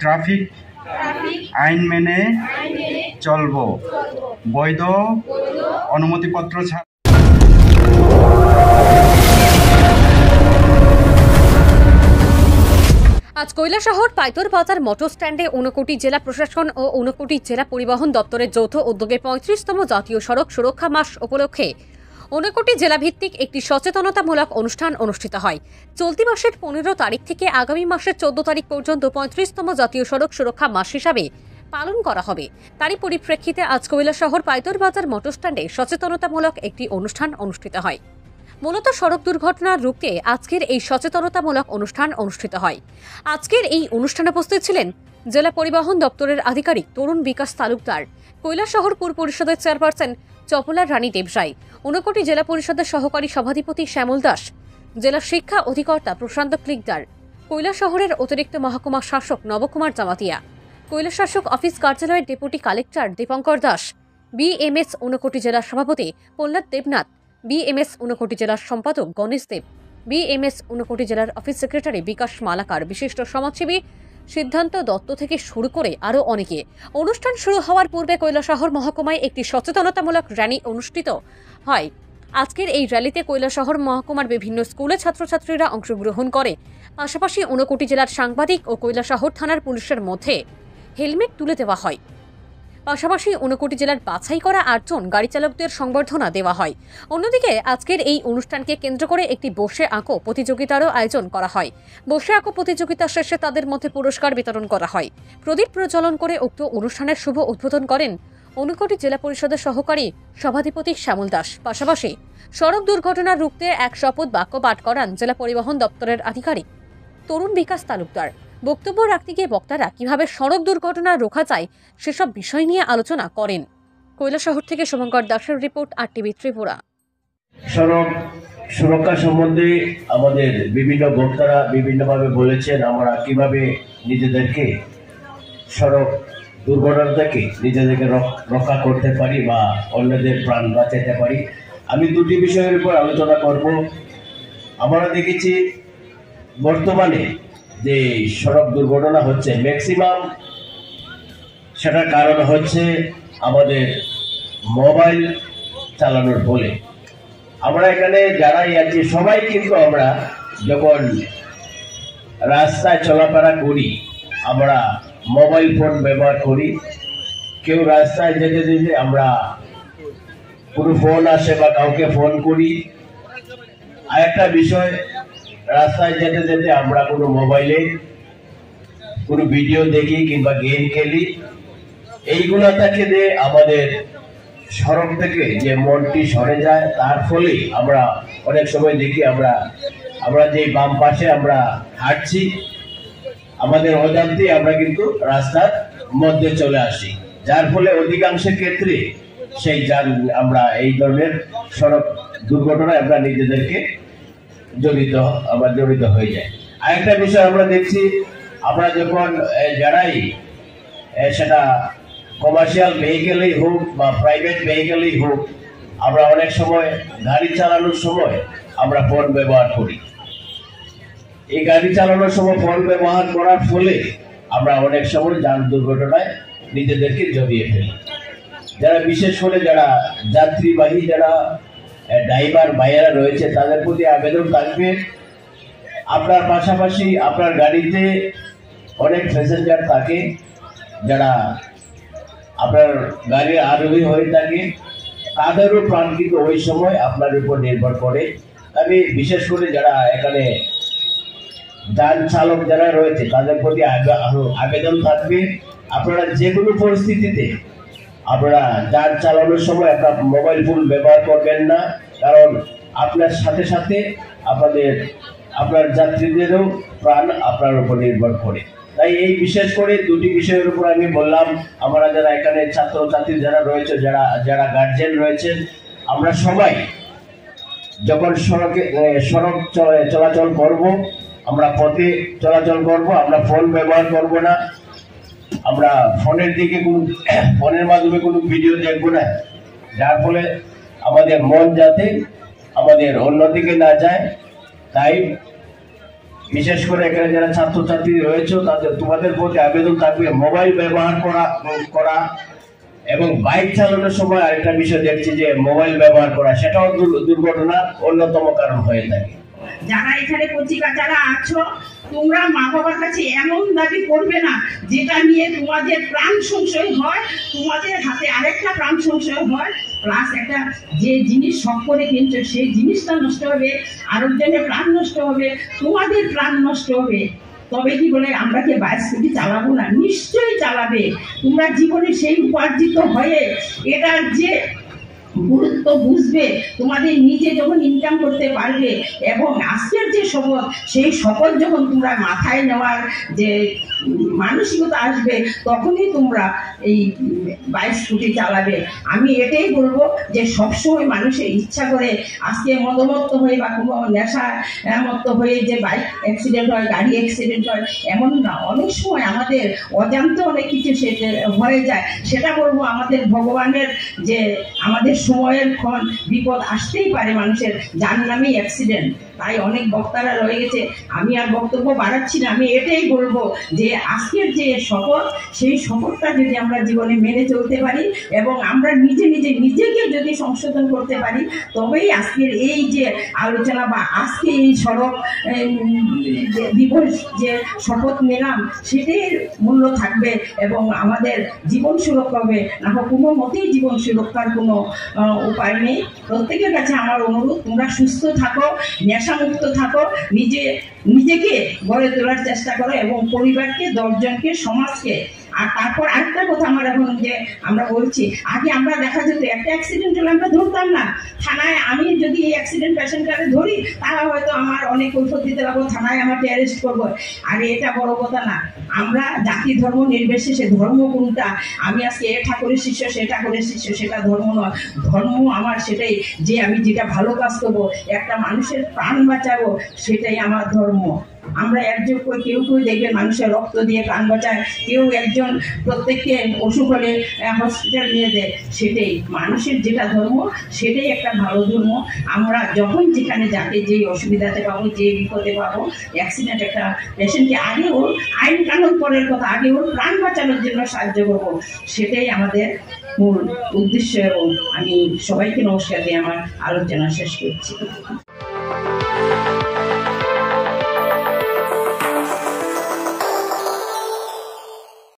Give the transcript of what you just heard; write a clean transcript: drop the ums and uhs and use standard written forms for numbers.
Traffic আইন মেনে চলব, বৈধ অনুমতিপত্র ছাড়া। আজ কৈলাসহর পাইতর বাজার মোটর স্ট্যান্ডে ঊনকোটি জেলা প্রশাসন ও ঊনকোটি জেলা পরিবহন দপ্তরের যৌথ উদ্যোগে 35তম জাতীয় সড়ক সুরক্ষা মাস উপলক্ষে ঊনকোটি জেলাভিত্তিক একটি সচেতনতামূলক অনুষ্ঠান অনুষ্ঠিত হয়। চলতি মাসের 15 তারিখ থেকে আগামী মাসের 14 তারিখ পর্যন্ত 35তম জাতীয় সড়ক সুরক্ষা মাস হিসাবে পালন করা হবে। তারই পরিপ্রেক্ষিতে আজ কৈলাসহর পাইতর বাজার মোটর স্ট্যান্ডে সচেতনতামূলক একটি অনুষ্ঠান অনুষ্ঠিত হয়। মূলত সড়ক দুর্ঘটনা রুখতে আজকের এই সচেতনতামূলক অনুষ্ঠান অনুষ্ঠিত হয়। আজকের এই অনুষ্ঠানে উপস্থিত ছিলেন জেলা পরিবহন দপ্তরের আধিকারিক তরুণ বিকাশ তালুকদার, কৈলাসহর পুর পরিষদের চেয়ারপারসন চপলার রানী দেবরাই, ঊনকোটি জেলা পরিষদের সহকারী সভাধিপতি শ্যামল দাস, জেলা শিক্ষা অধিকর্তা প্রশান্ত ক্লিকদার, কৈলাসহরের অতিরিক্ত মহকুমা শাসক নবকুমার জামাতিয়া, কৈলাসশাসক অফিস কার্যালয়ের deputy collector Dipankar Das, BMS Unakoti জেলার সভাপতি প্রহ্লাদ দেবনাথ, বিএমএস ঊনকোটি জেলার সম্পাদক গণেশ দেব, বিএমএস ঊনকোটি জেলার অফিস সেক্রেটারি বিকাশ মালাকার, বিশিষ্ট সমাজসেবী সিদ্ধান্ত দত্ত থেকে শুরু করে আরও অনেকে। অনুষ্ঠান শুরু হওয়ার পূর্বে কৈলাসহর মহকুমায় একটি সচেতনতামূলক র্যালি অনুষ্ঠিত হয়। আজকের এই র্যালিতে কৈলাসহর মহকুমার বিভিন্ন স্কুলের ছাত্রছাত্রীরা অংশগ্রহণ করে। পাশাপাশি ঊনকোটি জেলার সাংবাদিক ও কৈলাসহর থানার পুলিশের মধ্যে হেলমেট তুলে দেওয়া হয়। পাশাপাশি ঊনকোটি জেলার বাছাই করা 8 জন গাড়ি চালকদের সংবর্ধনা দেওয়া হয়। অন্যদিকে আজকের এই অনুষ্ঠানকে কেন্দ্র করে একটি বসে আঁকো প্রতিযোগিতারও আয়োজন করা হয়। বসে আঁকো প্রতিযোগিতা শেষে তাদের মধ্যে পুরস্কার বিতরণ করা হয়। প্রদীপ প্রজ্বলন করে উক্ত অনুষ্ঠানের শুভ উদ্বোধন করেন ঊনকোটি জেলা পরিষদের সহকারী সভাধিপতি শ্যামল দাস। পাশাপাশি সড়ক দুর্ঘটনা রুখতে এক শপথ বাক্য পাঠ করান জেলা পরিবহন দপ্তরের আধিকারিক তরুণ বিকাশ তালুকদার। বক্তব্য রাখতে গিয়ে বক্তারা কিভাবে সড়ক দুর্ঘটনা রোখা যায় সেসব বিষয় নিয়ে আলোচনা করেন। কৈলাসহর থেকে শুভঙ্কর দাসের রিপোর্ট, RTV ত্রিপুরা। সড়ক সুরক্ষা সম্বন্ধে আমাদের বিভিন্ন বক্তারা বিভিন্নভাবে বলেছেন, আমরা কিভাবে নিজেদেরকে সড়ক দুর্ঘটনা থেকে নিজেদেরকে রক্ষা করতে পারি বা অন্যদের প্রাণ বাঁচাতে পারি। আমি দুটি বিষয়ের উপর আলোচনা করব। আমরা দেখেছি বর্তমানে যে সড়ক দুর্ঘটনা হচ্ছে ম্যাক্সিমাম সেটার কারণ হচ্ছে আমাদের মোবাইল চালানোর ফলে। আমরা এখানে যারাই আছি সবাই কিন্তু আমরা যখন রাস্তায় চলাফেরা করি আমরা মোবাইল ফোন ব্যবহার করি। কেউ রাস্তায় যেতে যেতে আমরা কোনো ফোন আসে বা কাউকে ফোন করি। আর একটা বিষয়, রাস্তায় যেতে যেতে আমরা কোনো মোবাইলে কোনো ভিডিও দেখি কিংবা গেম খেলি। এইগুলা থেকে যে আমাদের সড়ক থেকে যে মনটি সরে যায়, তার ফলে আমরা অনেক সময় দেখি আমরা যে বাম পাশে আমরা হাঁটছি, আমাদের অজান্তে আমরা কিন্তু রাস্তার মধ্যে চলে আসি, যার ফলে অধিকাংশের ক্ষেত্রে আমরা এই ধরনের সড়ক দুর্ঘটনায় আমরা নিজেদেরকে জড়িত হয়ে যায়। আরেকটা বিষয় আমরা দেখছি, আমরা যখন যারাই সেটা কমার্শিয়াল ভেহিকেলই হোক বা প্রাইভেট ভেহিকেলই হোক, আমরা অনেক সময় গাড়ি চালানোর সময় আমরা ফোন ব্যবহার করি। এই গাড়ি চালানোর সময় ফোন ব্যবহার করার ফলে আমরা অনেক সময় যান দুর্ঘটনায় নিজেদেরকে জড়িয়ে ফেলি। যারা বিশেষ করে যারা যাত্রীবাহী যারা ড্রাইভার ভাইয়েরা রয়েছে, তাদের প্রতি আবেদন থাকবে, আপনার পাশাপাশি আপনার গাড়িতে অনেক প্যাসেঞ্জার থাকে, যারা আপনার গাড়ির আরোহী হয়ে থাকে, তাদেরও প্রাণ কিন্তু ওই সময় আপনার উপর নির্ভর করে। আমি বিশেষ করে যারা এখানে যান চালক যারা রয়েছে তাদের প্রতি আবেদন থাকবে, আপনারা যে কোনো পরিস্থিতিতে আপনারা যান চালানোর সময় আপনার মোবাইল ফোন ব্যবহার করবেন না, কারণ আপনার সাথে সাথে আপনার যাত্রীদেরও প্রাণ আপনার উপর নির্ভর করে। তাই এই বিশেষ করে দুটি বিষয়ের উপর আমি বললাম, আমরা যারা এখানে ছাত্রছাত্রী যারা রয়েছে, যারা গার্জেন রয়েছেন, আমরা সবাই যখন সড়ক চলাচল করব, আমরা পথে চলাচল করব, আমরা ফোন ব্যবহার করব না, আমরা ফোনের মাধ্যমে কোনো ভিডিও দেখব না, যার ফলে আমাদের মন যাতে আমাদের অন্যদিকে না যায়। তাই বিশেষ করে এখানে যারা ছাত্রছাত্রী রয়েছে তোমাদের প্রতি আবেদন থাকবে মোবাইল ব্যবহার করা এবং বাইক চালানোর সময় আরেকটা বিষয় দেখছি যে মোবাইল ব্যবহার করা, সেটাও দুর্ঘটনার অন্যতম কারণ হয়ে থাকে। যারা এখানে পত্রিকা যারা আছো, তোমরা মা বাবার কাছে এমন দাবি করবে না যেটা নিয়ে তোমাদের প্রাণ সংশয় হয়, তোমাদের হাতে আরেকটা প্রাণ সংশয় হয়, প্লাস একটা যে জিনিস শখ করে কিনছো সেই জিনিসটা নষ্ট হবে, আরেকজনের প্রাণ নষ্ট হবে, তোমাদের প্রাণ নষ্ট হবে। তবে কি বলে আমরা কি বাইক স্কুটি চালাবো না? নিশ্চয়ই চালাবে। তোমরা জীবনে সেই উপার্জিত হয়ে এটার যে গুরুত্ব বুঝবে, তোমাদের নিজে যখন ইনকাম করতে পারবে এবং আজকের যে শপথ, সেই শপথ যখন তোমরা মাথায় নেওয়ার যে মানসিকতা আসবে, তখনই তোমরা এই বাইক স্কুটি চালাবে। আমি এটাই বলবো যে সবসময় মানুষের ইচ্ছা করে আজকে মদমত্ত হয়ে বা কোনো নেশা মত্ত হয়ে যে বাইক অ্যাক্সিডেন্ট হয়, গাড়ি অ্যাক্সিডেন্ট হয়, এমন না। অনেক সময় আমাদের অজান্তে অনেক কিছু সেটা হয়ে যায়। সেটা বলবো আমাদের ভগবানের যে আমাদের সময়ের ক্ষণ বিপদ আসতেই পারে, মানুষের যার নামেই অ্যাক্সিডেন্ট। তাই অনেক বক্তারা রয়ে গেছে, আমি আর বক্তব্য বাড়াচ্ছি না। আমি এটাই বলবো যে আজকের যে শপথ, সেই শপথটা যদি আমরা জীবনে মেনে চলতে পারি এবং আমরা নিজেকে যদি সংশোধন করতে পারি, তবেই আজকের এই যে আলোচনা বা আজকে এই সড়ক দিবস যে শপথ নিলাম, সেটির মূল্য থাকবে এবং আমাদের জীবন সুরক্ষা হবে। না কোনো মতেই জীবন সুরক্ষার কোনো উপায় নেই। প্রত্যেকের কাছে আমার অনুরোধ, তোমরা সুস্থ থাকো, নেশামুক্ত থাকো, নিজেকে গড়ে তোলার চেষ্টা করো এবং পরিবারকে, 10 জনকে, সমাজকে। আর তারপর আরেকটা কথা আমার এখন যে আমরা বলছি, আগে আমরা দেখা যেত একটা অ্যাক্সিডেন্ট হলে আমরা ধরতাম না। থানায় আমি যদি এই অ্যাক্সিডেন্ট পেশেন্টটাকে ধরি, তারা হয়তো আমার অনেক কৈফিয়ত দিতে লাগবো, থানায় আমাকে অ্যারেস্ট করবো। আর এটা বড় কথা না। আমরা জাতি ধর্ম নির্বিশেষে, ধর্ম কোনটা, আমি আজকে এ ঠাকুরের শিষ্য, সে ঠাকুরের শিষ্য, সেটা ধর্ম নয়। ধর্ম আমার সেটাই যে আমি যেটা ভালো কাজ করবো, একটা মানুষের প্রাণ বাঁচাবো, সেটাই আমার ধর্ম। আমরা একজন কেউ দেখবে মানুষের রক্ত দিয়ে প্রাণ বাঁচায়, কেউ একজন প্রত্যেককে অসুখ হলে হসপিটাল নিয়ে দেয়। সেটাই মানুষের যেটা ধর্ম, সেটাই একটা ভালো ধর্ম। আমরা যখন যেখানে যাকে যেই অসুবিধাতে পাবো, যে বিপদে পাবো, অ্যাক্সিডেন্ট একটা পেশেন্টকে আগে ওর আইন কানুন পরের কথা, আগে ওর প্রাণ বাঁচানোর জন্য সাহায্য করবো, সেটাই আমাদের মূল উদ্দেশ্য। এবং আমি সবাইকে নমস্কার দিয়ে আমার আলোচনা শেষ করছি।